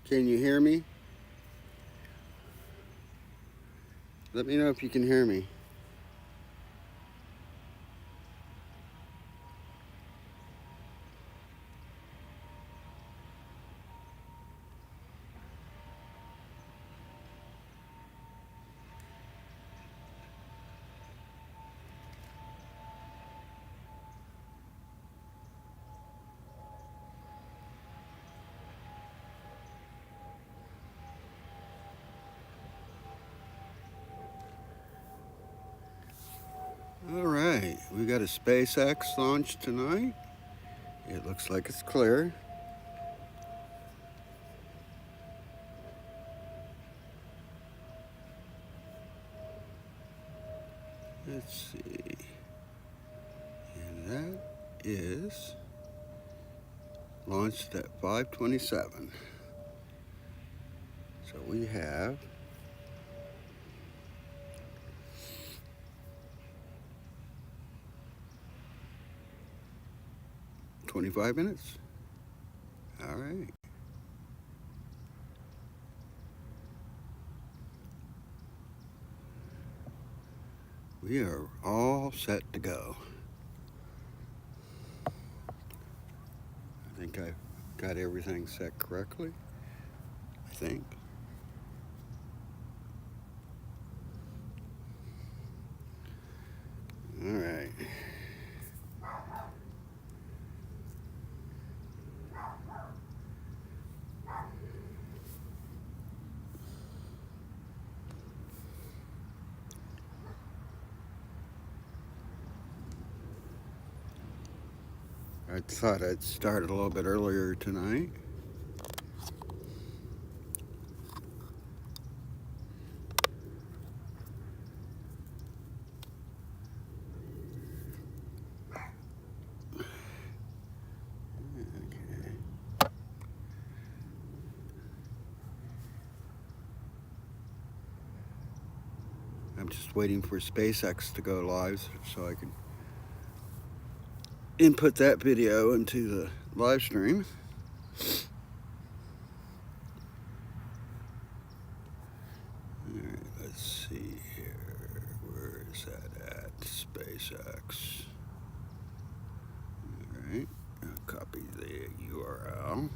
Can you hear me? Let me know if you can hear me. All right, we got a SpaceX launch tonight. It looks like it's clear. Let's see. And that is launched at 5:27. So we have 25 minutes. All right. We are all set to go. I think I've got everything set correctly. I think. All right. I thought I'd start a little bit earlier tonight. I'm just waiting for SpaceX to go live so I can input that video into the live stream. All right, let's see here. Where is that at? SpaceX. All right, I'll copy the URL.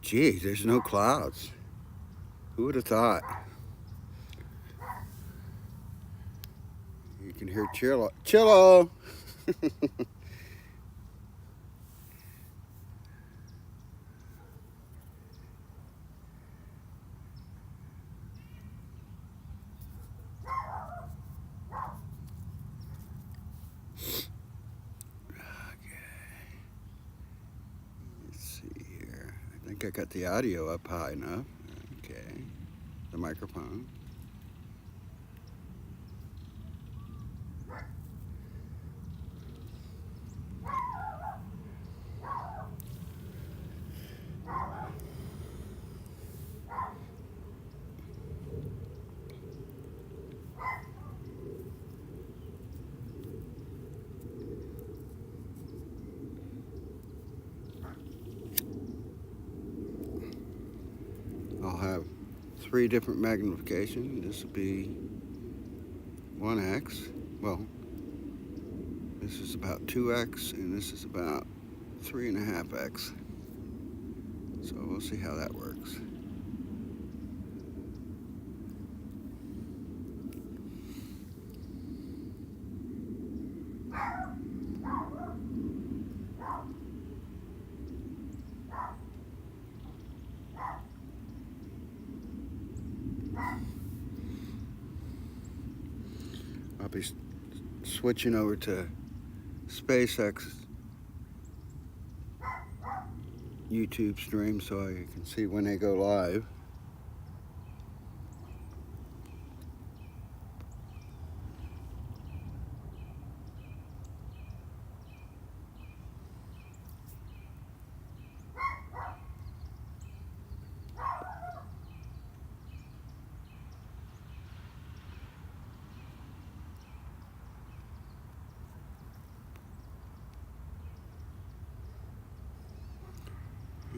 Gee, there's no clouds. Who would have thought? You can hear Chillo. Chillo! I think I got the audio up high enough. Okay, the microphone. I'll have 3 different magnification. This will be 1x. Well, this is about 2x, and this is about 3.5x. So we'll see how that works. I'll be switching over to SpaceX YouTube stream so I can see when they go live.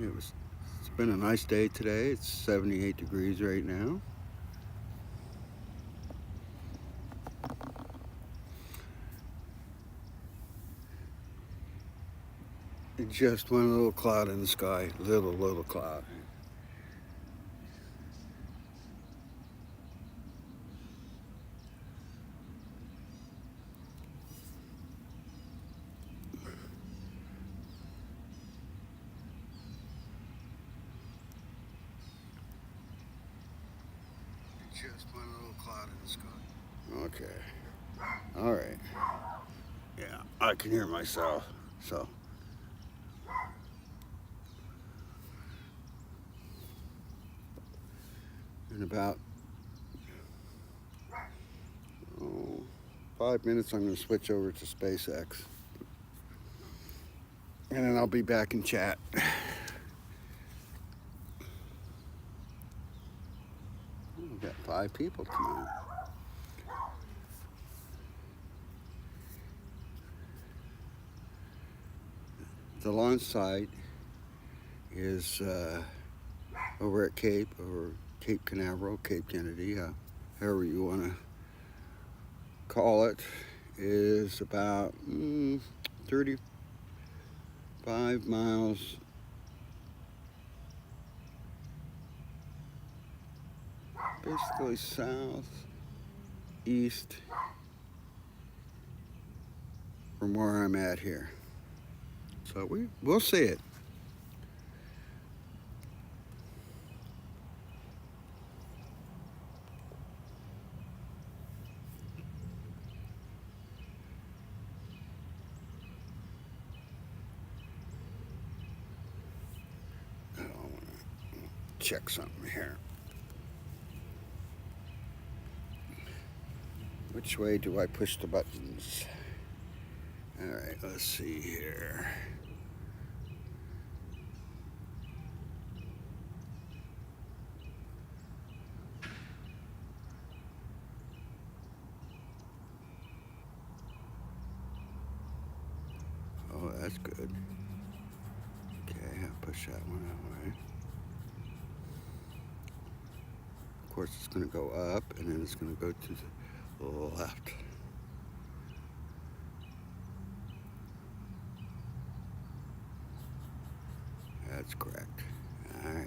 It's been a nice day today. It's 78 degrees right now. Just one little cloud in the sky, little cloud. Just one little cloud in the sky. Okay. All right. Yeah, I can hear myself. So. In about 5 minutes, I'm going to switch over to SpaceX. And then I'll be back in chat. We've got 5 people tonight. The launch site is over at Cape Canaveral, Cape Kennedy, however you want to call it, is about 35 miles basically southeast from where I'm at here. So we'll see it. I want to check something here. Which way do I push the buttons? All right, let's see here. Oh, that's good. Okay, I'll push that one that way. Of course, it's going to go up, and then it's going to go to the left. That's correct. All right.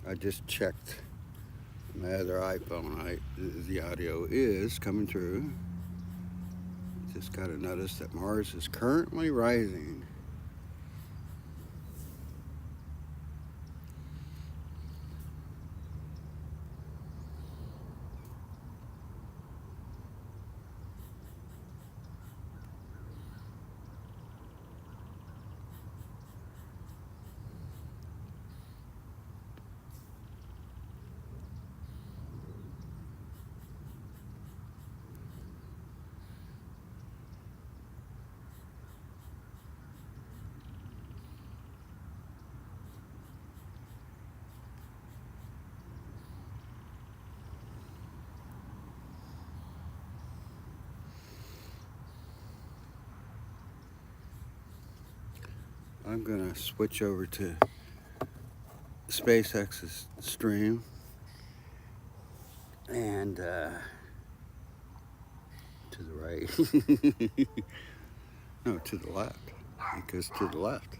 I just checked my other iPhone. The audio is coming through. Just got to notice that Mars is currently rising. I'm gonna switch over to SpaceX's stream and to the right. No, to the left. It goes to the left.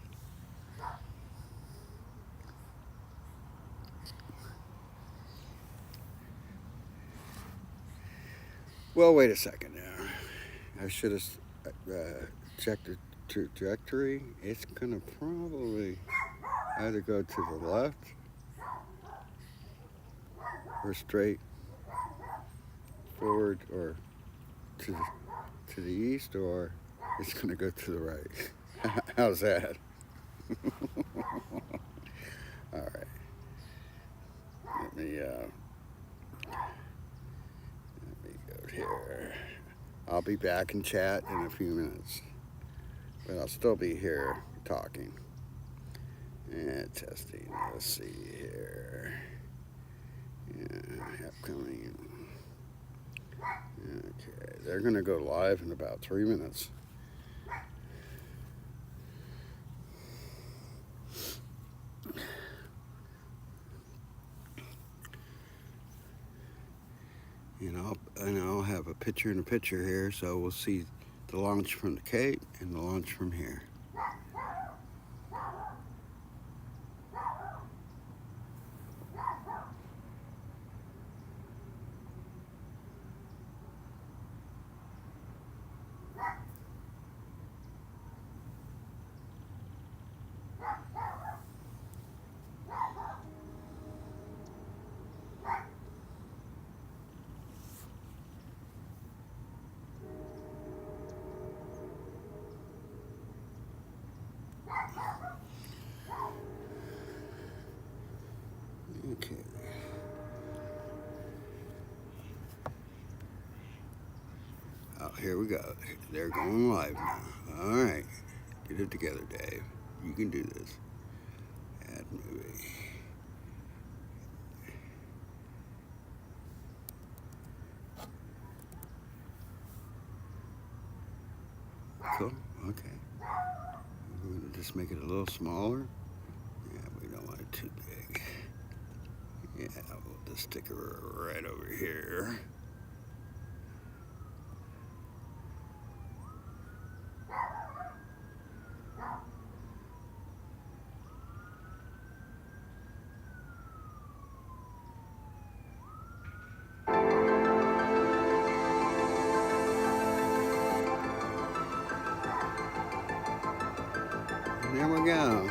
Well, wait a second now. I should have checked the trajectory. It's gonna probably either go to the left or straight forward, or to the east, or it's gonna go to the right. How's that? All right. Let me go here. I'll be back in chat in a few minutes, but I'll still be here talking. And testing. Let's see here. Yeah, upcoming. Okay, they're going to go live in about 3 minutes. And I'll have a picture in a picture here, so we'll see the launch from the Cape and the launch from here. Okay. Oh, here we go. They're going live now. All right. Get it together, Dave. You can do this. Add movie. Cool. Okay. We're going to just make it a little smaller. Yeah, we don't want it too big. Yeah, we'll just stick it right over here. And there we go.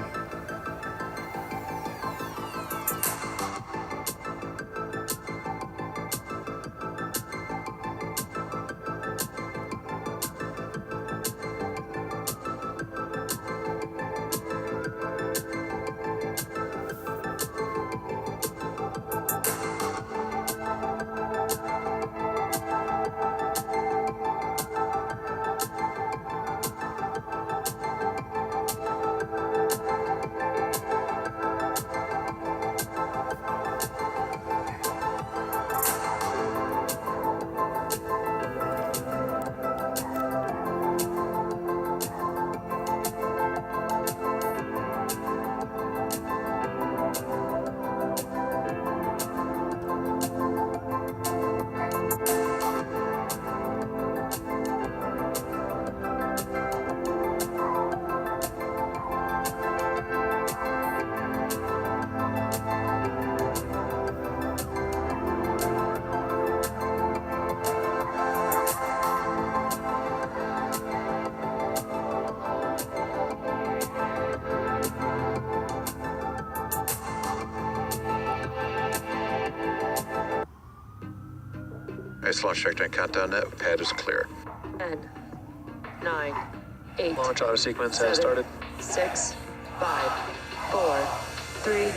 Nice launch trajectory countdown net. Pad is clear. 10, 9, 8. Launch auto sequence has started. 6, 5, 4, 3,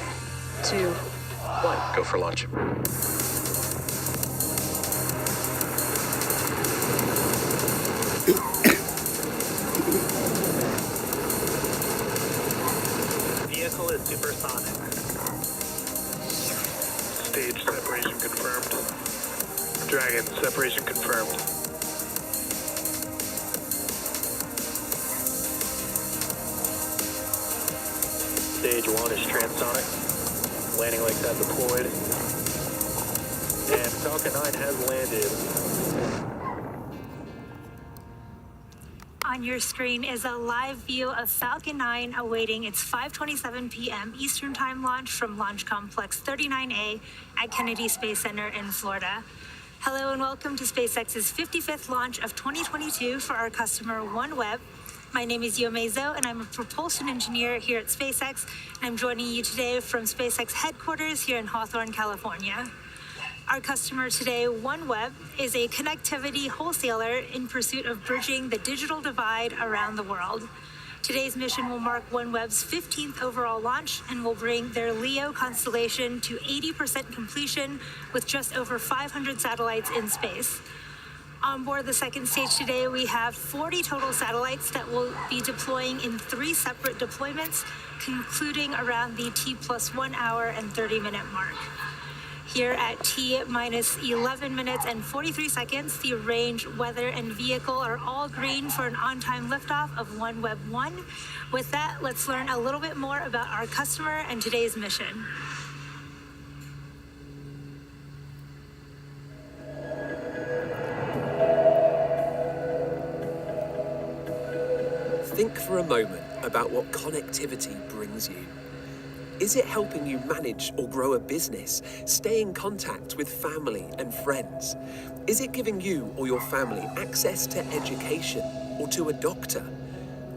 2, 1. Go for launch. Vehicle is supersonic. Stage separation confirmed. Dragon, separation confirmed. Stage 1 is transonic. Landing legs have deployed. And Falcon 9 has landed. On your screen is a live view of Falcon 9 awaiting its 5:27 p.m. Eastern Time launch from Launch Complex 39A at Kennedy Space Center in Florida. Hello and welcome to SpaceX's 55th launch of 2022 for our customer OneWeb. My name is Yomezo and I'm a propulsion engineer here at SpaceX, and I'm joining you today from SpaceX headquarters here in Hawthorne, California. Our customer today, OneWeb, is a connectivity wholesaler in pursuit of bridging the digital divide around the world. Today's mission will mark OneWeb's 15th overall launch and will bring their LEO constellation to 80% completion with just over 500 satellites in space. On board the second stage today, we have 40 total satellites that will be deploying in 3 separate deployments, concluding around the T+1 hour and 30-minute mark. Here at T-11 minutes and 43 seconds, the range, weather, and vehicle are all green for an on-time liftoff of OneWeb 1. With that, let's learn a little bit more about our customer and today's mission. Think for a moment about what connectivity brings you. Is it helping you manage or grow a business, stay in contact with family and friends? Is it giving you or your family access to education or to a doctor?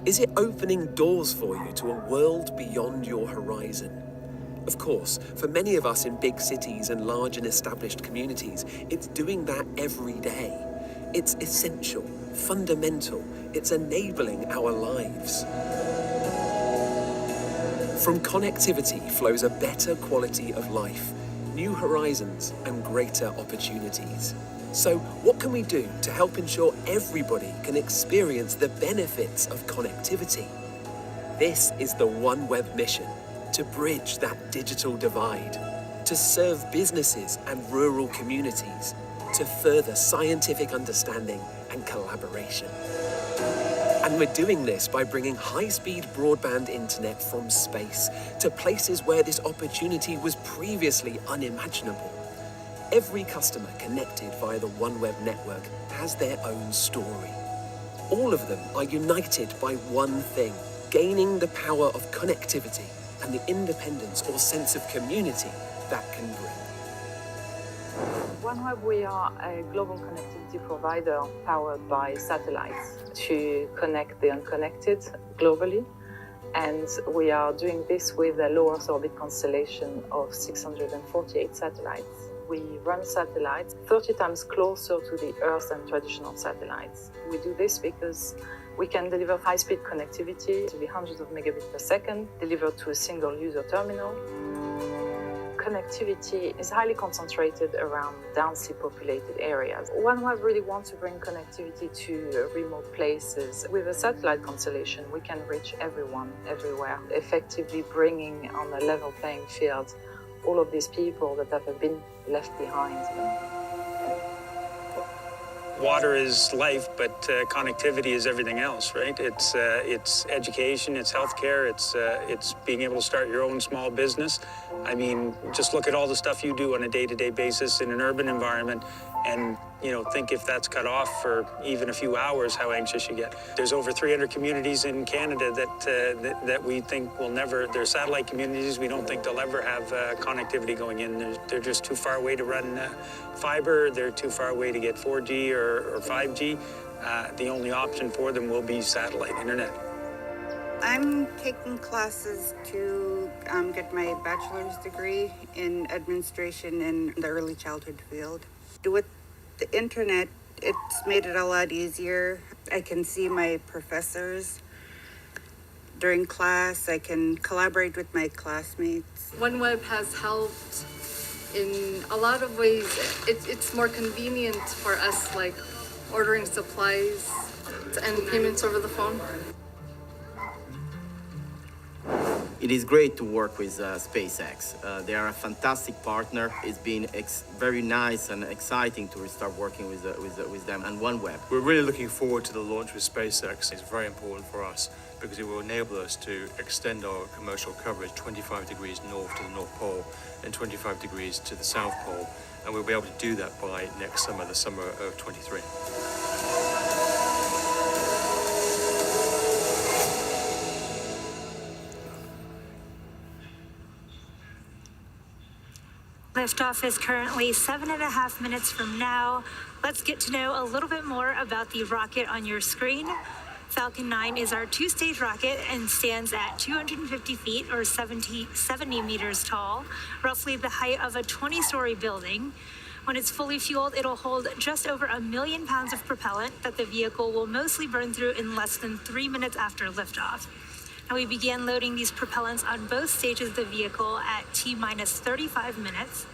Is it opening doors for you to a world beyond your horizon? Of course, for many of us in big cities and large and established communities, it's doing that every day. It's essential, fundamental, it's enabling our lives. From connectivity flows a better quality of life, new horizons, and greater opportunities. So, what can we do to help ensure everybody can experience the benefits of connectivity? This is the OneWeb mission, to bridge that digital divide, to serve businesses and rural communities, to further scientific understanding and collaboration. And we're doing this by bringing high-speed broadband internet from space to places where this opportunity was previously unimaginable. Every customer connected via the OneWeb network has their own story. All of them are united by one thing, gaining the power of connectivity and the independence or sense of community that can bring. OneWeb, we are a global connectivity provider powered by satellites to connect the unconnected globally. And we are doing this with a low Earth orbit constellation of 648 satellites. We run satellites 30 times closer to the Earth than traditional satellites. We do this because we can deliver high-speed connectivity to the hundreds of megabits per second, delivered to a single user terminal. Connectivity is highly concentrated around densely populated areas. OneWeb really wants to bring connectivity to remote places. With a satellite constellation, we can reach everyone, everywhere, effectively bringing on a level playing field all of these people that have been left behind. Water is life, but connectivity is everything else, right? It's education, it's healthcare, it's being able to start your own small business. I mean, just look at all the stuff you do on a day-to-day basis in an urban environment, and think if that's cut off for even a few hours, how anxious you get. There's over 300 communities in Canada that we think will never. They're satellite communities. We don't think they'll ever have connectivity going in. They're just too far away to run fiber. They're too far away to get 4G or 5G. The only option for them will be satellite internet. I'm taking classes to get my bachelor's degree in administration in the early childhood field. With the internet, it's made it a lot easier. I can see my professors during class. I can collaborate with my classmates. OneWeb has helped in a lot of ways. It's more convenient for us, like ordering supplies and payments over the phone. It is great to work with SpaceX. They are a fantastic partner. It's been very nice and exciting to start working with them and OneWeb. We're really looking forward to the launch with SpaceX. It's very important for us because it will enable us to extend our commercial coverage 25 degrees north to the North Pole and 25 degrees to the South Pole. And we'll be able to do that by next summer, the summer of 23. Liftoff is currently 7.5 minutes from now. Let's get to know a little bit more about the rocket on your screen. Falcon 9 is our 2-stage rocket and stands at 250 feet or 70 meters tall, roughly the height of a 20-story building. When it's fully fueled, it'll hold just over 1 million pounds of propellant that the vehicle will mostly burn through in less than 3 minutes after liftoff. And we began loading these propellants on both stages of the vehicle at T-minus 35 minutes.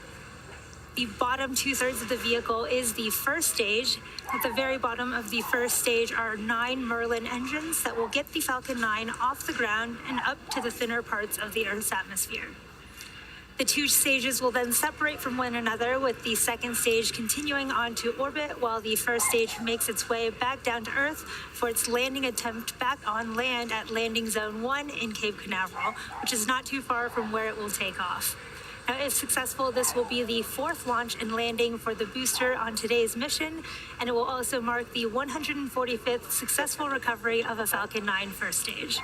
The bottom 2/3 of the vehicle is the first stage. At the very bottom of the first stage are 9 Merlin engines that will get the Falcon 9 off the ground and up to the thinner parts of the Earth's atmosphere. The 2 stages will then separate from one another, with the second stage continuing on to orbit while the first stage makes its way back down to Earth for its landing attempt back on land at Landing Zone 1 in Cape Canaveral, which is not too far from where it will take off. Now, if successful, this will be the 4th launch and landing for the booster on today's mission, and it will also mark the 145th successful recovery of a Falcon 9 first stage.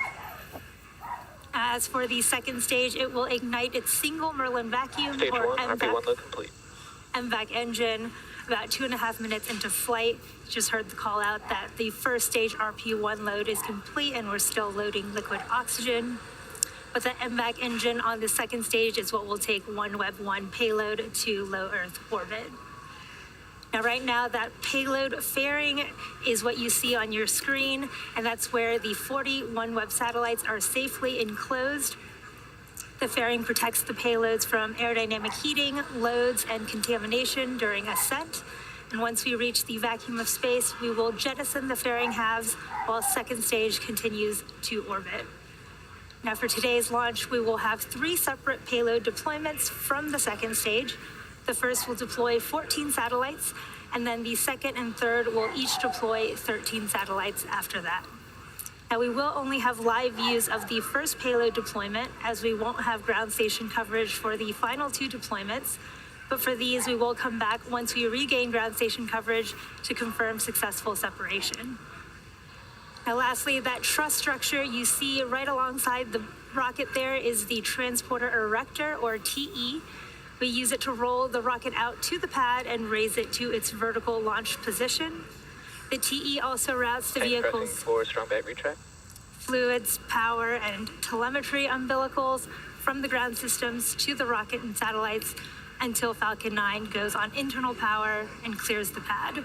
As for the second stage, it will ignite its single Merlin vacuum Stage or 1, RP1 load complete. MVAC engine about 2.5 minutes into flight. Just heard the call out that the first stage RP1 load is complete and we're still loading liquid oxygen. But the MVAC engine on the second stage is what will take OneWeb 1 payload to low Earth orbit. Now, right now, that payload fairing is what you see on your screen, and that's where the 40 OneWeb satellites are safely enclosed. The fairing protects the payloads from aerodynamic heating, loads, and contamination during ascent. And once we reach the vacuum of space, we will jettison the fairing halves while second stage continues to orbit. Now, for today's launch, we will have 3 separate payload deployments from the second stage. The first will deploy 14 satellites, and then the second and third will each deploy 13 satellites after that. Now, we will only have live views of the first payload deployment, as we won't have ground station coverage for the final 2 deployments. But for these, we will come back once we regain ground station coverage to confirm successful separation. Now, lastly, that truss structure you see right alongside the rocket there is the transporter erector, or TE. We use it to roll the rocket out to the pad and raise it to its vertical launch position. The TE also routes the vehicle's for strong battery track. fluids, power, and telemetry umbilicals from the ground systems to the rocket and satellites until Falcon 9 goes on internal power and clears the pad.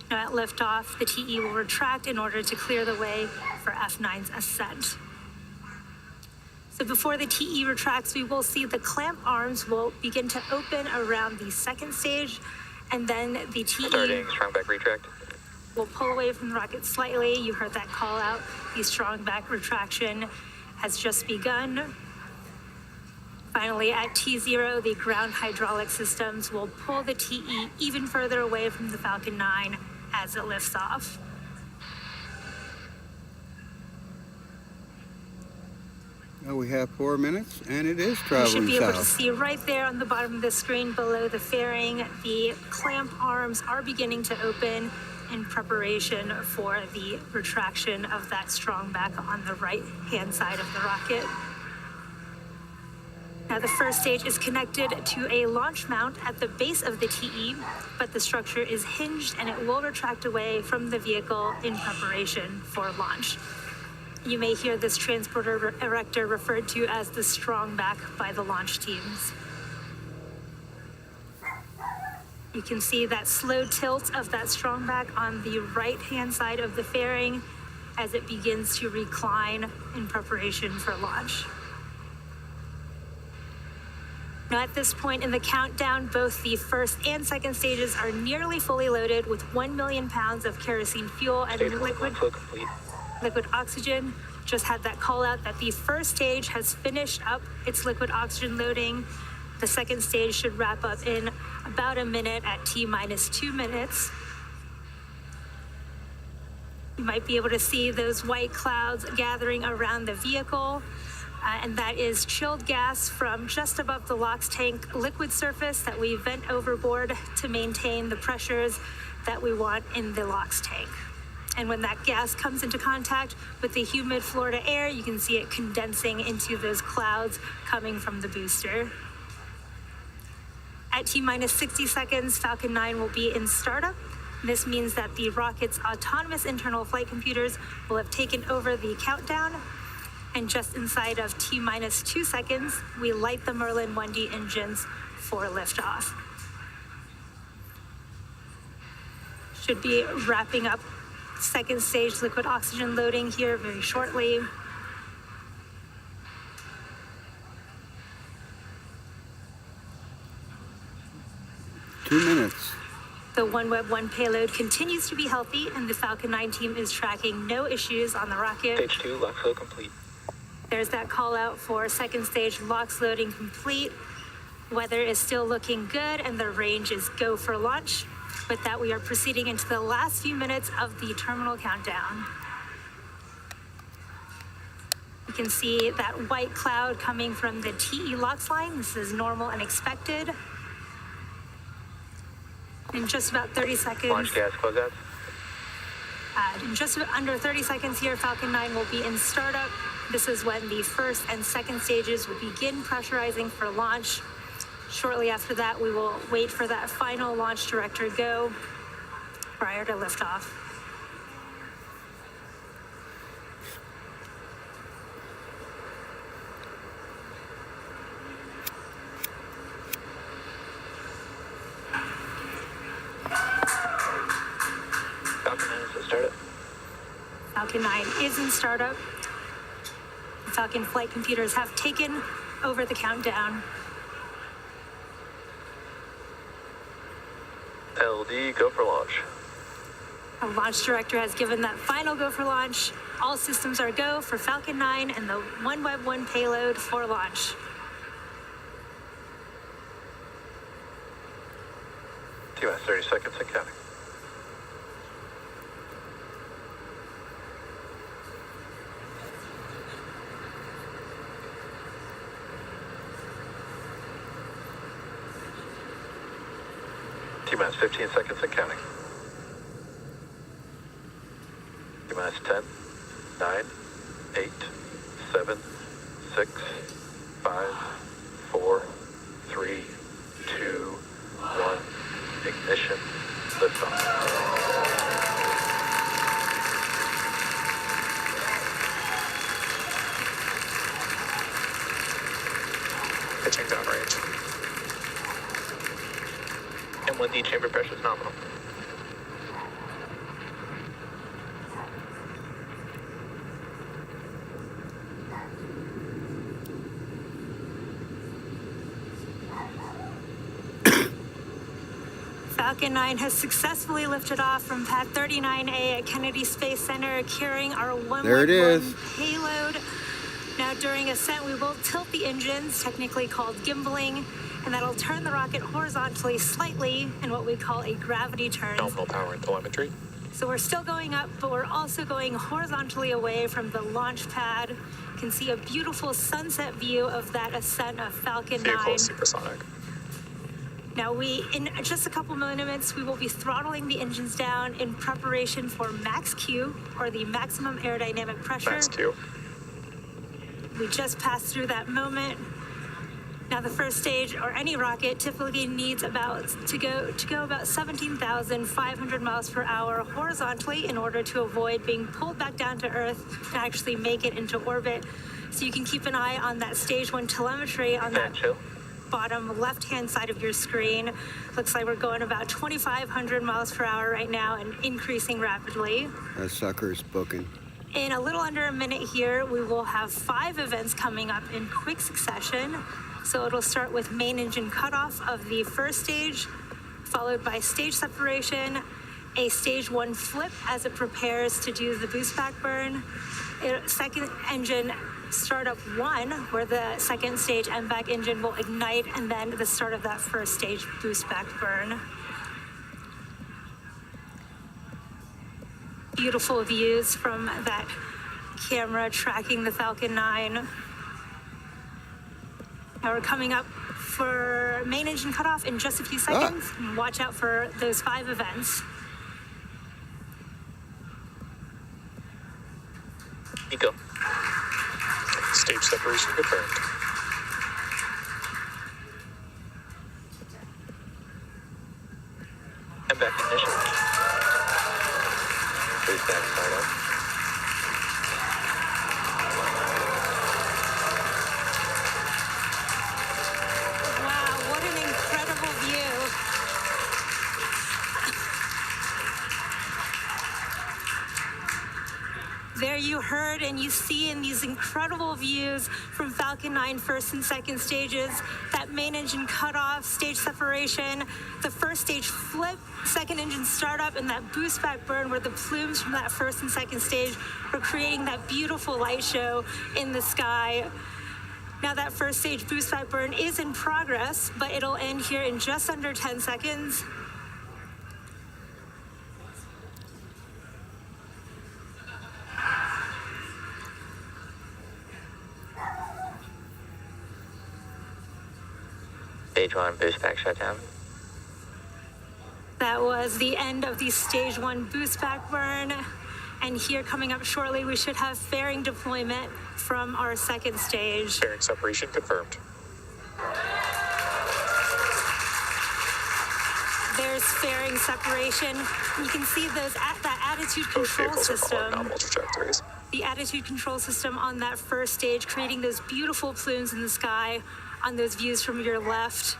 Now, at liftoff, the TE will retract in order to clear the way for F9's ascent. So before the TE retracts, we will see the clamp arms will begin to open around the second stage, and then the TE Starting strong back retract. will pull away from the rocket slightly. You heard that call out. The strong back retraction has just begun. Finally, at T0, the ground hydraulic systems will pull the TE even further away from the Falcon 9 as it lifts off. Now we have 4 minutes, and it is You traveling should be able to south. see right there on the bottom of the screen below the fairing, the clamp arms are beginning to open in preparation for the retraction of that strong back on the right-hand side of the rocket. Now, the first stage is connected to a launch mount at the base of the TE, but the structure is hinged and it will retract away from the vehicle in preparation for launch. You may hear this transporter erector referred to as the strong back by the launch teams. You can see that slow tilt of that strong back on the right-hand side of the fairing as it begins to recline in preparation for launch. Now, at this point in the countdown, both the first and second stages are nearly fully loaded with 1 million pounds of kerosene fuel and liquid oxygen. Just had that call out that the first stage has finished up its liquid oxygen loading. The second stage should wrap up in about a minute at T-2 minutes. You might be able to see those white clouds gathering around the vehicle. And that is chilled gas from just above the LOX tank liquid surface that we vent overboard to maintain the pressures that we want in the LOX tank. And when that gas comes into contact with the humid Florida air, you can see it condensing into those clouds coming from the booster. At T-minus 60 seconds, Falcon 9 will be in startup. This means that the rocket's autonomous internal flight computers will have taken over the countdown. And just inside of T-minus 2 seconds, we light the Merlin 1D engines for liftoff. Should be wrapping up second stage liquid oxygen loading here very shortly. 2 minutes. The OneWeb 1 payload continues to be healthy, and the Falcon 9 team is tracking no issues on the rocket. Stage 2, lock flow complete. There's that call out for second stage LOX loading complete. Weather is still looking good, and the range is go for launch. With that, we are proceeding into the last few minutes of the terminal countdown. You can see that white cloud coming from the TE LOX line. This is normal and expected. In just about 30 seconds. Launch gas closeouts. In just under 30 seconds here, Falcon 9 will be in startup. This is when the first and second stages will begin pressurizing for launch. Shortly after that, we will wait for that final launch director go prior to liftoff. Falcon 9 is in startup. Falcon 9 is in startup. The Falcon flight computers have taken over the countdown. LD, go for launch. Our launch director has given that final go for launch. All systems are go for Falcon 9 and the OneWeb 1 payload for launch. T-minus 30 seconds and counting. T-minus 15 seconds and counting. T-minus 10, 9, 8, 7, 6, 5, 4, 3, 2, 1. Ignition. Liftoff. Pitching downrange. And 1D chamber pressure is nominal. Falcon 9 has successfully lifted off from pad 39A at Kennedy Space Center, carrying our OneWeb 1 payload. Now, during ascent, we will tilt the engines, technically called gimbaling, and that'll turn the rocket horizontally slightly in what we call a gravity turn. Nominal power and telemetry. So we're still going up, but we're also going horizontally away from the launch pad. You can see a beautiful sunset view of that ascent of Falcon 9. Vehicle is supersonic. Now in just a couple minutes, we will be throttling the engines down in preparation for max Q, or the maximum aerodynamic pressure. Max Q. We just passed through that moment. Now the first stage, or any rocket, typically needs to go about 17,500 miles per hour horizontally in order to avoid being pulled back down to Earth and actually make it into orbit. So you can keep an eye on that stage 1 telemetry on that bottom left-hand side of your screen. Looks like we're going about 2,500 miles per hour right now and increasing rapidly. That sucker's booking. In a little under a minute here, we will have 5 events coming up in quick succession. So it'll start with main engine cutoff of the first stage, followed by stage separation, a stage 1 flip as it prepares to do the boost back burn, second engine startup 1, where the second stage MVAC engine will ignite, and then the start of that first stage boost back burn. Beautiful views from that camera tracking the Falcon 9. Now we're coming up for main engine cutoff in just a few seconds. Watch out for those 5 events. Eco. Stage separation confirmed. And back ignition. Boost back start up. Wow, what an incredible view. There you heard in and you see in these incredible views from Falcon 9 first and second stages, that main engine cutoff, stage separation, the first stage flip, second engine startup, and that boost back burn where the plumes from that first and second stage were creating that beautiful light show in the sky. Now that first stage boost back burn is in progress, but it'll end here in just under 10 seconds. Stage 1 boost back shutdown. That was the end of the stage 1 boost back burn. And here coming up shortly, we should have fairing deployment from our second stage. Fairing separation confirmed. There's fairing separation. You can see that attitude control system. Trajectories. The attitude control system on that first stage, creating those beautiful plumes in the sky on those views from your left.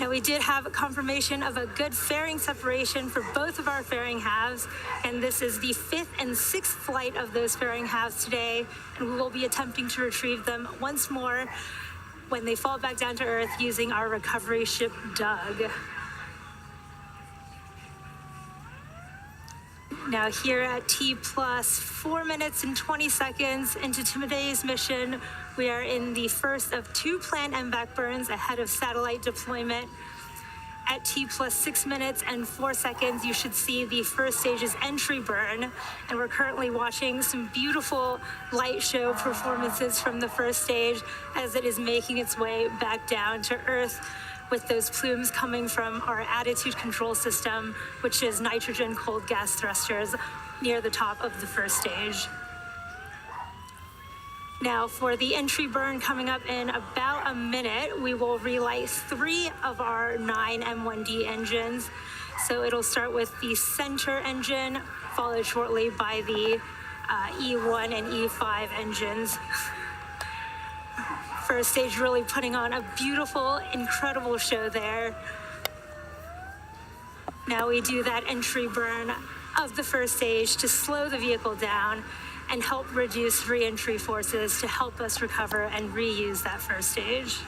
Now we did have a confirmation of a good fairing separation for both of our fairing halves, and this is the 5th and 6th flight of those fairing halves today, and we will be attempting to retrieve them once more when they fall back down to Earth using our recovery ship Doug. Now here at T plus 4 minutes and 20 seconds into today's mission, we are in the first of 2 planned MVAC burns ahead of satellite deployment. At T plus 6 minutes and 4 seconds, you should see the first stage's entry burn. And we're currently watching some beautiful light show performances from the first stage as it is making its way back down to Earth, with those plumes coming from our attitude control system, which is nitrogen cold gas thrusters near the top of the first stage. Now for the entry burn coming up in about a minute, we will relight 3 of our 9 M1D engines. So it'll start with the center engine, followed shortly by the E1 and E5 engines. First stage really putting on a beautiful, incredible show there. Now we do that entry burn of the first stage to slow the vehicle down and help reduce re-entry forces to help us recover and reuse that first stage.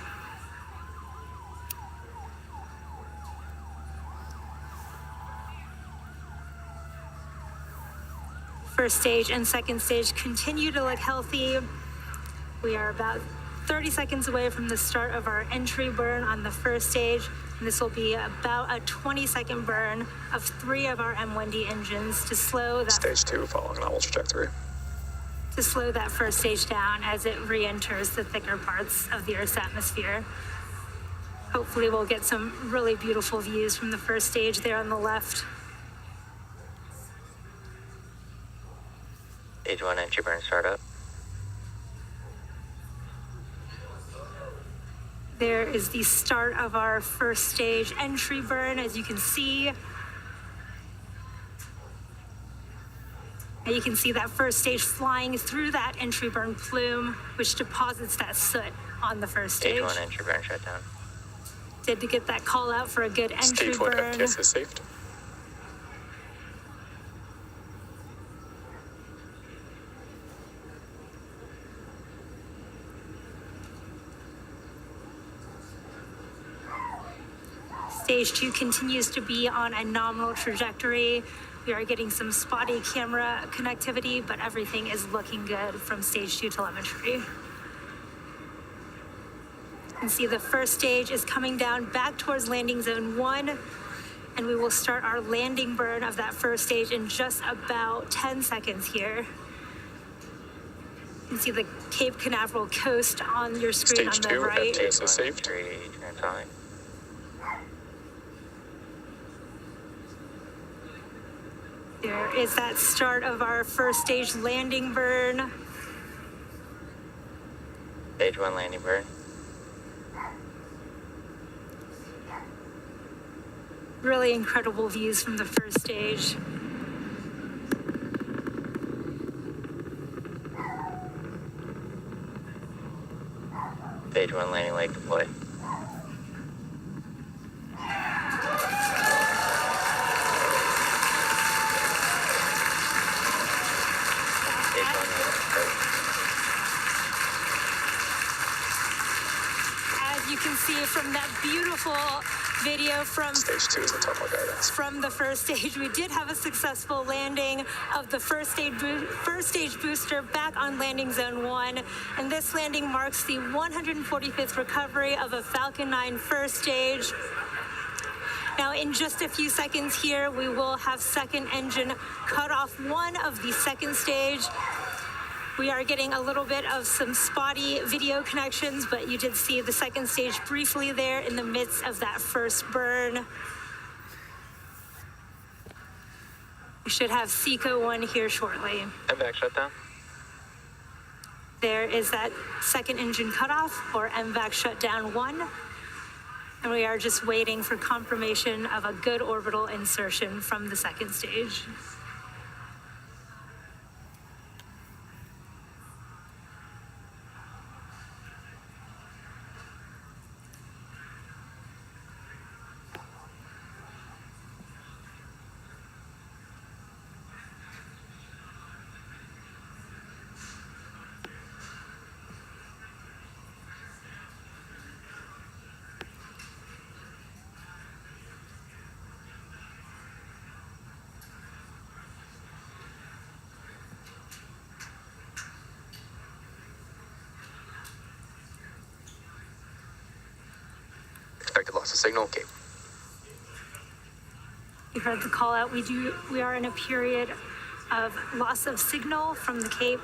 First stage and second stage continue to look healthy. We are about 30 seconds away from the start of our entry burn on the first stage, and this will be about a 20-second burn of 3 of our M1D engines to slow that. Stage 2 following novel trajectory. To slow that first stage down as it re-enters the thicker parts of the Earth's atmosphere. Hopefully we'll get some really beautiful views from the first stage there on the left. Stage 1 entry burn startup. There is the start of our first stage entry burn, as you can see. And you can see that first stage flying through that entry burn plume, which deposits that soot on the first stage. Stage 1 entry burn shutdown. Did to get that call out for a good entry Stage 1 burn. FTS is saved. Stage 2 continues to be on a nominal trajectory. We are getting some spotty camera connectivity, but everything is looking good from stage 2 telemetry. You can see the first stage is coming down back towards landing zone 1, and we will start our landing burn of that first stage in just about 10 seconds here. You can see the Cape Canaveral coast on your screen Stage on the 2 right. FTS is saved. Transonic. There is that start of our first stage landing burn. Stage 1 landing burn. Really incredible views from the first stage. Stage 1 landing leg deploy. you can see from that beautiful video from Stage 2 is the terminal guidance. from the first stage, we did have a successful landing of the first stage booster back on landing zone 1, and this landing marks the 145th recovery of a Falcon 9 first stage. Now, in just a few seconds here, we will have second engine cut off 1 of the second stage. We are getting a little bit of some spotty video connections, but you did see the second stage briefly there in the midst of that first burn. We should have SECO 1 here shortly. MVAC shutdown. There is that second engine cutoff, or MVAC shutdown 1. And we are just waiting for confirmation of a good orbital insertion from the second stage. Expected loss of signal, Cape. You heard the call out. We are in a period of loss of signal from the Cape,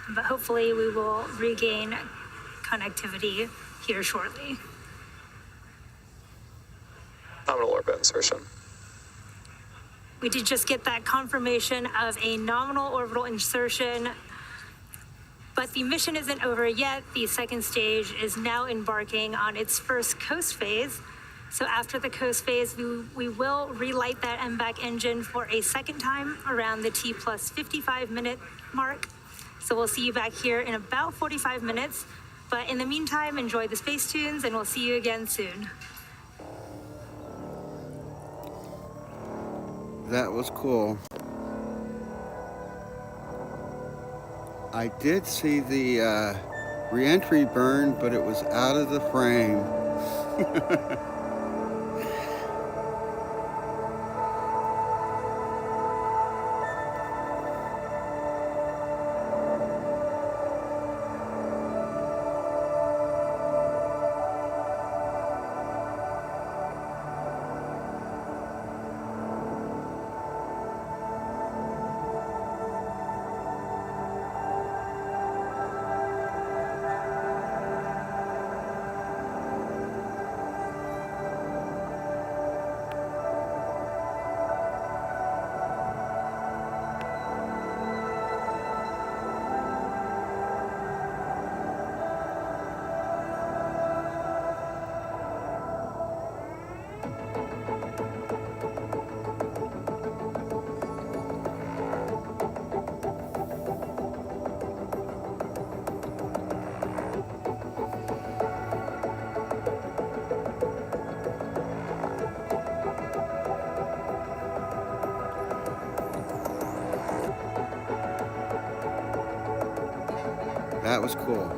but hopefully we will regain connectivity here shortly. Nominal orbit insertion. We did just get that confirmation of a nominal orbital insertion, but the mission isn't over yet. The second stage is now embarking on its first coast phase. So after the coast phase, we will relight that MVAC engine for a second time around the T plus 55 minute mark. So we'll see you back here in about 45 minutes. But in the meantime, enjoy the space tunes, and we'll see you again soon. That was cool. I did see the re-entry burn, but it was out of the frame. That was cool.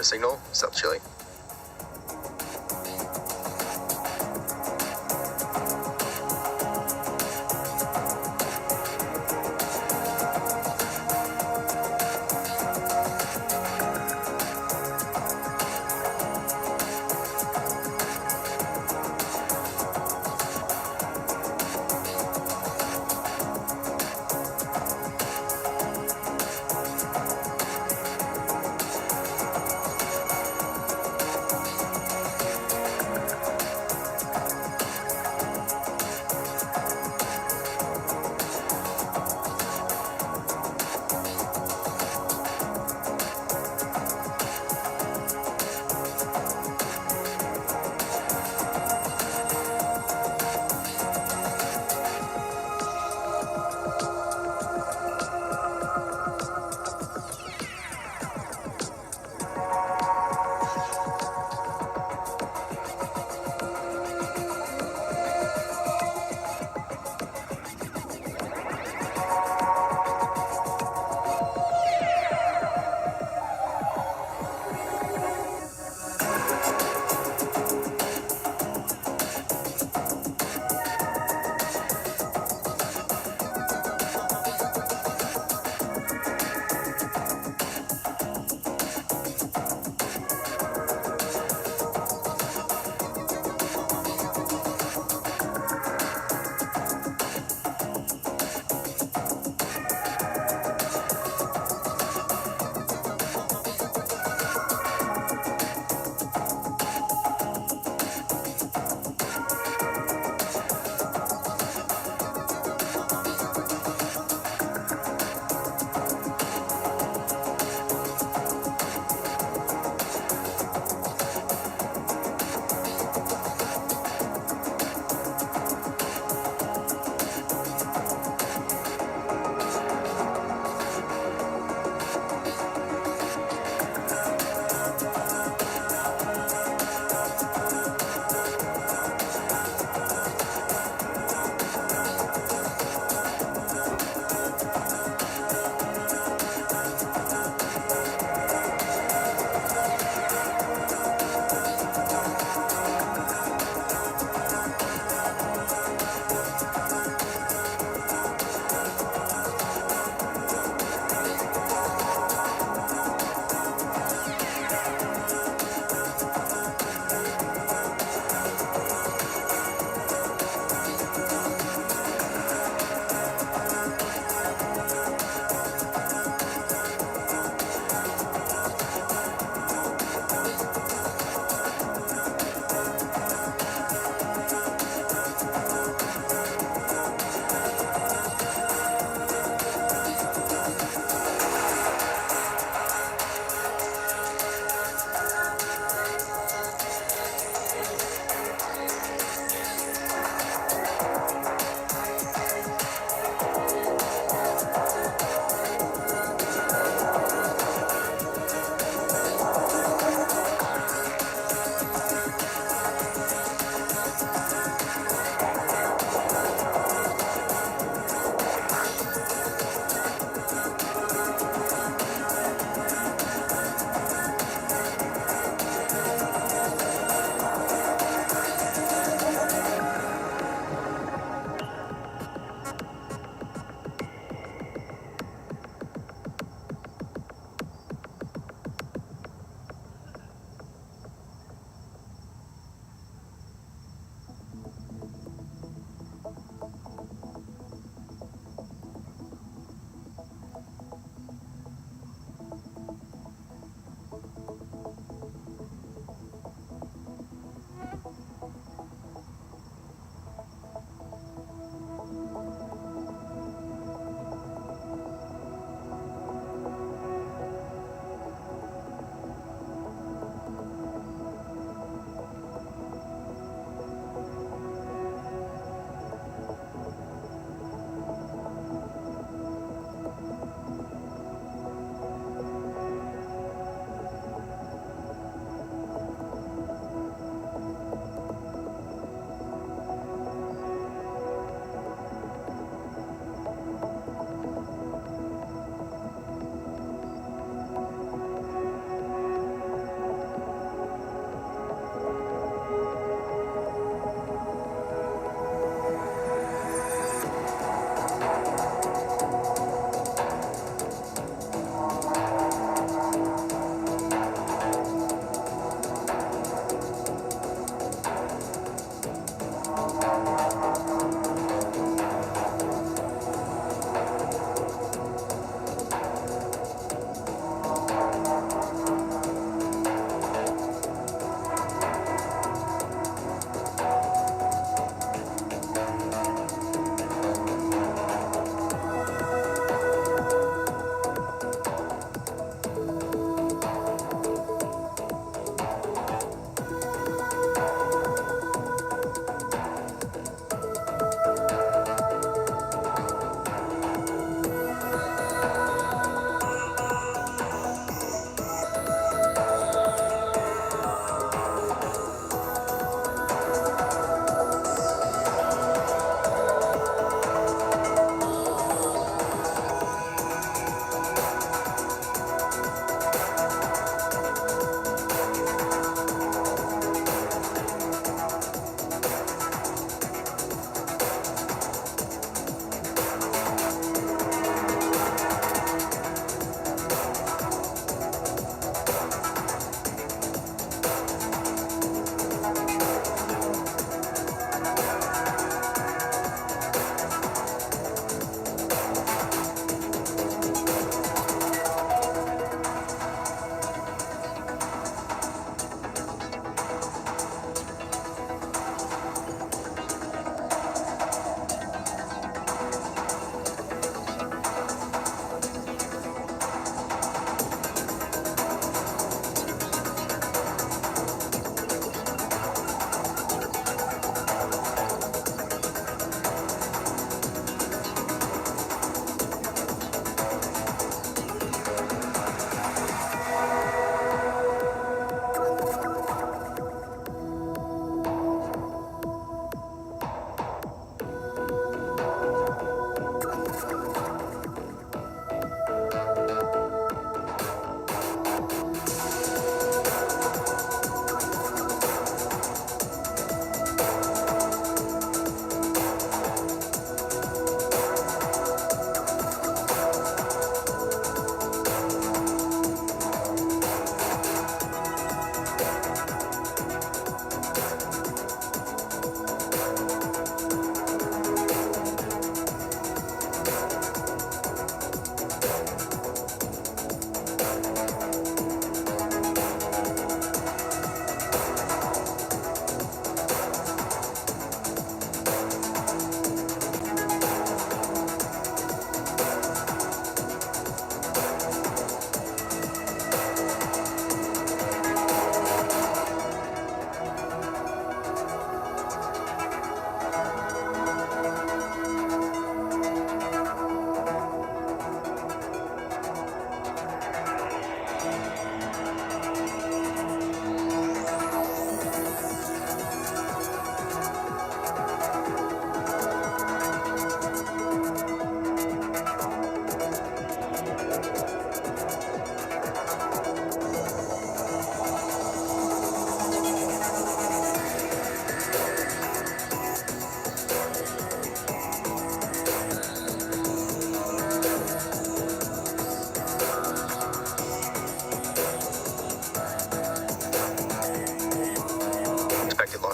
signal, South Chile.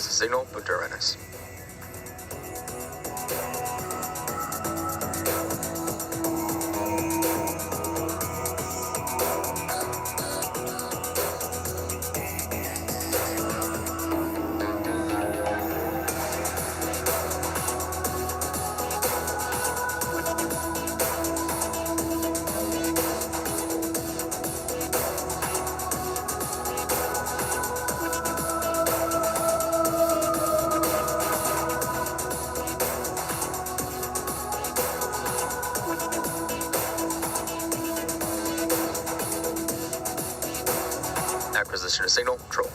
Once the signal, boot to readiness. Acquisition of signal, control.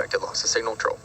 detected loss of signal control.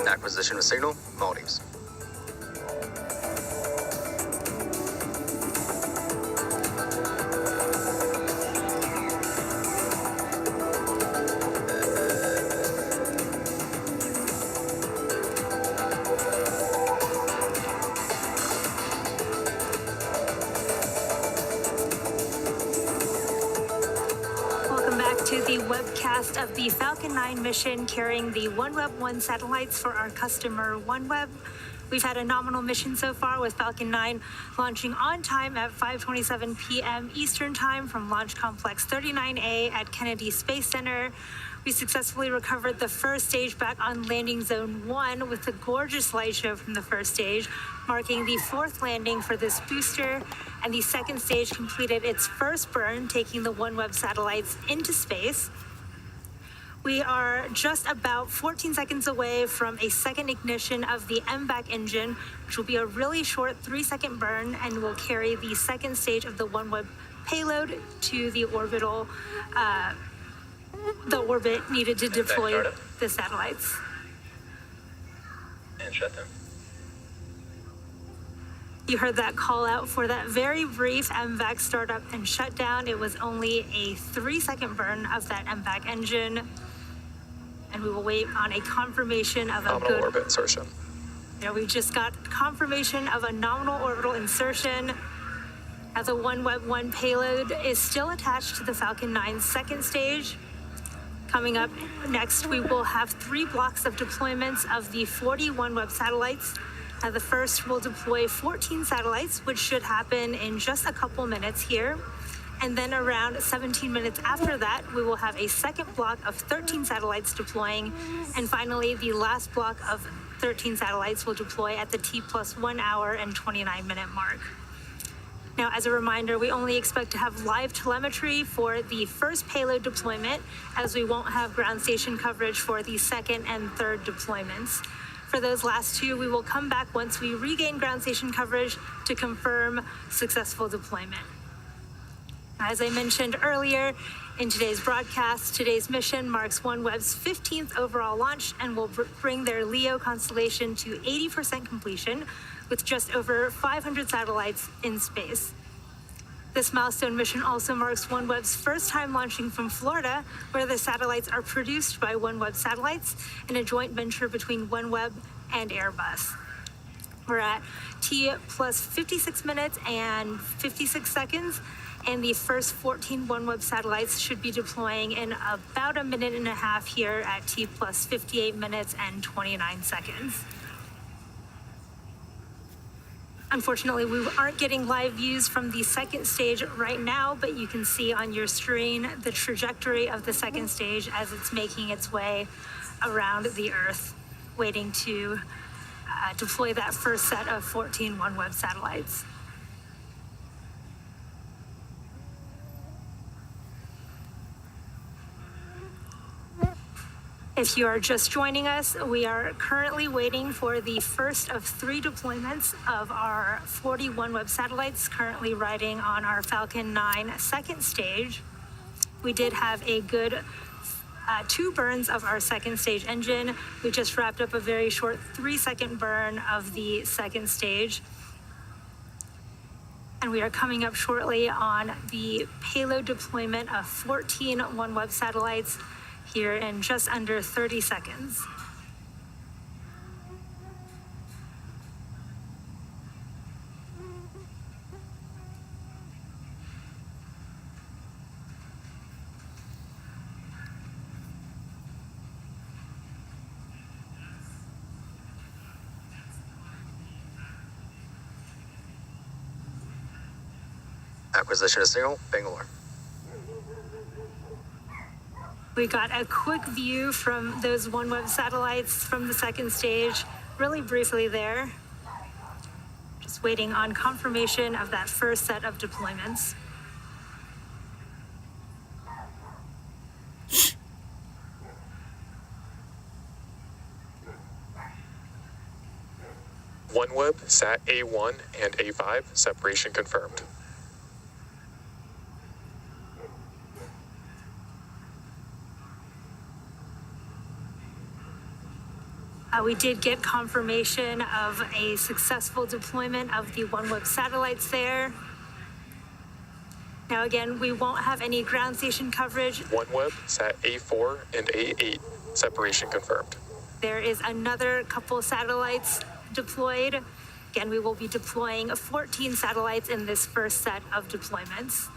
Acquisition of signal, Maldives. Welcome back to the webcast of the Falcon 9 mission carrying the OneWeb 1 satellites for our customer OneWeb. We've had a nominal mission so far with Falcon 9 launching on time at 5:27 p.m. Eastern Time from Launch Complex 39A at Kennedy Space Center. We successfully recovered the first stage back on landing zone 1 with a gorgeous light show from the first stage, marking the fourth landing for this booster. And the second stage completed its first burn, taking the OneWeb satellites into space. We are just about 14 seconds away from a second ignition of the MVAC engine, which will be a really short 3-second burn and will carry the second stage of the OneWeb payload to the orbital, the orbit needed to deploy the satellites. And shut down. You heard that call out for that very brief MVAC startup and shutdown. It was only a 3-second burn of that MVAC engine. And we will wait on a confirmation of a Nominal orbit insertion. We just got confirmation of a nominal orbital insertion. As a OneWeb 1 payload is still attached to the Falcon 9's second stage. Coming up next, we will have 3 blocks of deployments of the 40 OneWeb satellites. The first will deploy 14 satellites, which should happen in just a couple minutes here. And then around 17 minutes after that, we will have a second block of 13 satellites deploying. And finally, the last block of 13 satellites will deploy at the T+1 hour and 29-minute mark. Now, as a reminder, we only expect to have live telemetry for the first payload deployment, as we won't have ground station coverage for the second and third deployments. For those last 2, we will come back once we regain ground station coverage to confirm successful deployment. As I mentioned earlier in today's broadcast, today's mission marks OneWeb's 15th overall launch and will bring their LEO constellation to 80% completion, with just over 500 satellites in space. This milestone mission also marks OneWeb's first time launching from Florida, where the satellites are produced by OneWeb Satellites in a joint venture between OneWeb and Airbus. We're at T+56 minutes and 56 seconds, and the first 14 OneWeb satellites should be deploying in about a minute and a half here at T+58 minutes and 29 seconds. Unfortunately, we aren't getting live views from the second stage right now, but you can see on your screen the trajectory of the second stage as it's making its way around the Earth, waiting to deploy that first set of 14 OneWeb satellites. If you are just joining us, we are currently waiting for the first of 3 deployments of our 40 OneWeb satellites currently riding on our Falcon 9 second stage. We did have a good 2 burns of our second stage engine. We just wrapped up a very short 3-second burn of the second stage. And we are coming up shortly on the payload deployment of 14 OneWeb satellites here in just under 30 seconds. Acquisition of signal, Bangalore. We got a quick view from those OneWeb satellites from the second stage, really briefly there. Just waiting on confirmation of that first set of deployments. OneWeb, Sat A1 and A5, separation confirmed. We did get confirmation of a successful deployment of the OneWeb satellites there. Now again, we won't have any ground station coverage. OneWeb, Sat A4 and A8, separation confirmed. There is another couple satellites deployed. Again, we will be deploying 14 satellites in this first set of deployments.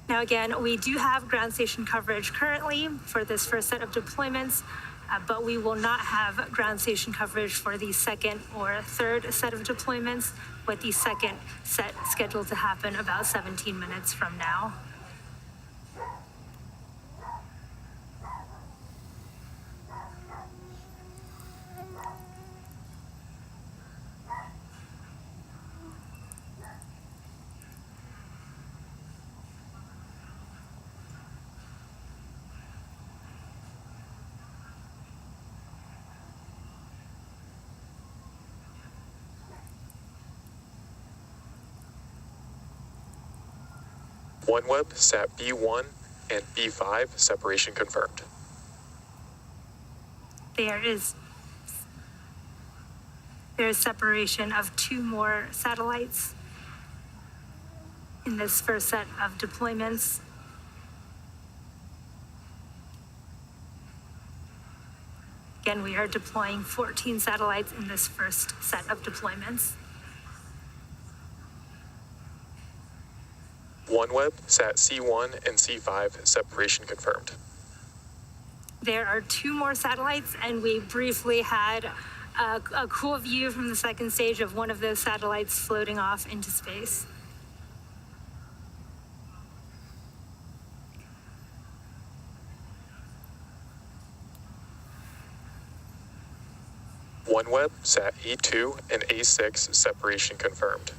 Now again, we do have ground station coverage currently for this first set of deployments, but we will not have ground station coverage for the second or third set of deployments, with the second set scheduled to happen about 17 minutes from now. OneWeb, Sat B1 and B5, separation confirmed. There is separation of 2 more satellites in this first set of deployments. Again, we are deploying 14 satellites in this first set of deployments. OneWeb, Sat C1 and C5, separation confirmed. There are 2 more satellites, and we briefly had a cool view from the second stage of one of those satellites floating off into space. OneWeb, Sat A2 and A6, separation confirmed.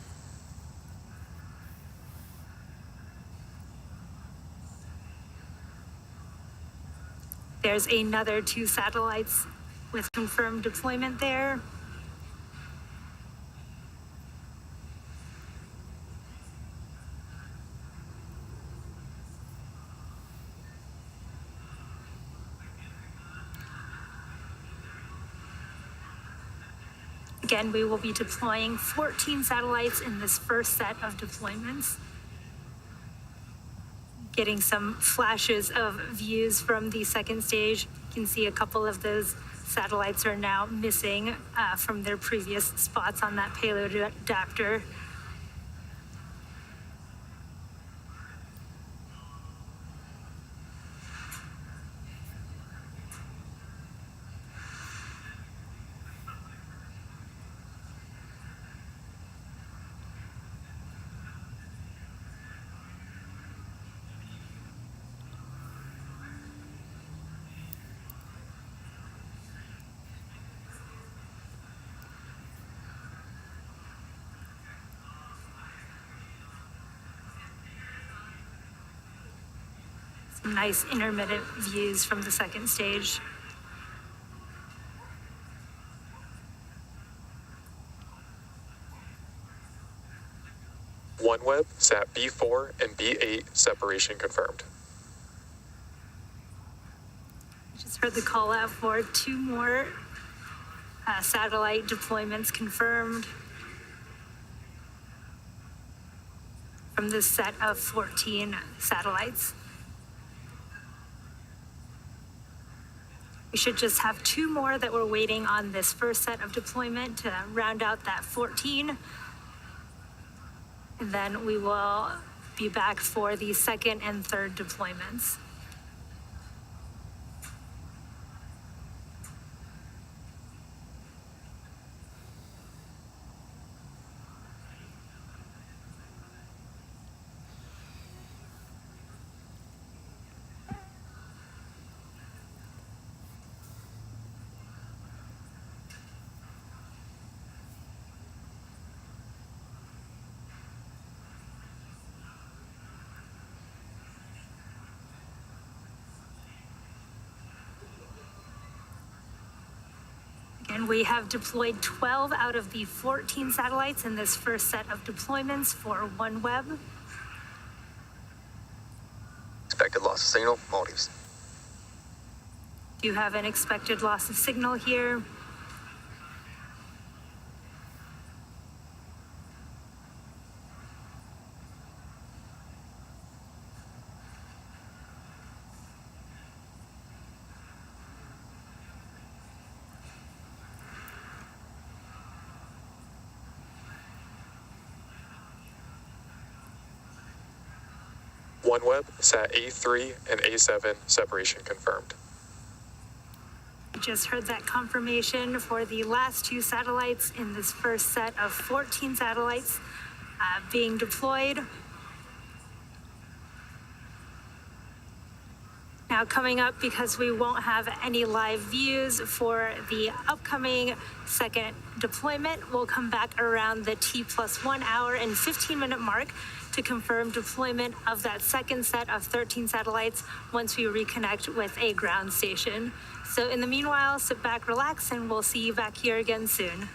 There's another 2 satellites with confirmed deployment there. Again, we will be deploying 14 satellites in this first set of deployments. Getting some flashes of views from the second stage. You can see a couple of those satellites are now missing from their previous spots on that payload adapter. Some nice intermittent views from the second stage. OneWeb, Sat B4 and B8 separation confirmed. Just heard the call out for 2 more satellite deployments confirmed from this set of 14 satellites. We should just have 2 more that we're waiting on this first set of deployment to round out that 14. And then we will be back for the second and third deployments. And we have deployed 12 out of the 14 satellites in this first set of deployments for OneWeb. Expected loss of signal, Maldives. Do you have an expected loss of signal here? OneWeb, Sat A3 and A7 separation confirmed. We just heard that confirmation for the last 2 satellites in this first set of 14 satellites being deployed. Now coming up, because we won't have any live views for the upcoming second deployment, we'll come back around the T+1 hour and 15-minute mark to confirm deployment of that second set of 13 satellites once we reconnect with a ground station. So in the meanwhile, sit back, relax, and we'll see you back here again soon.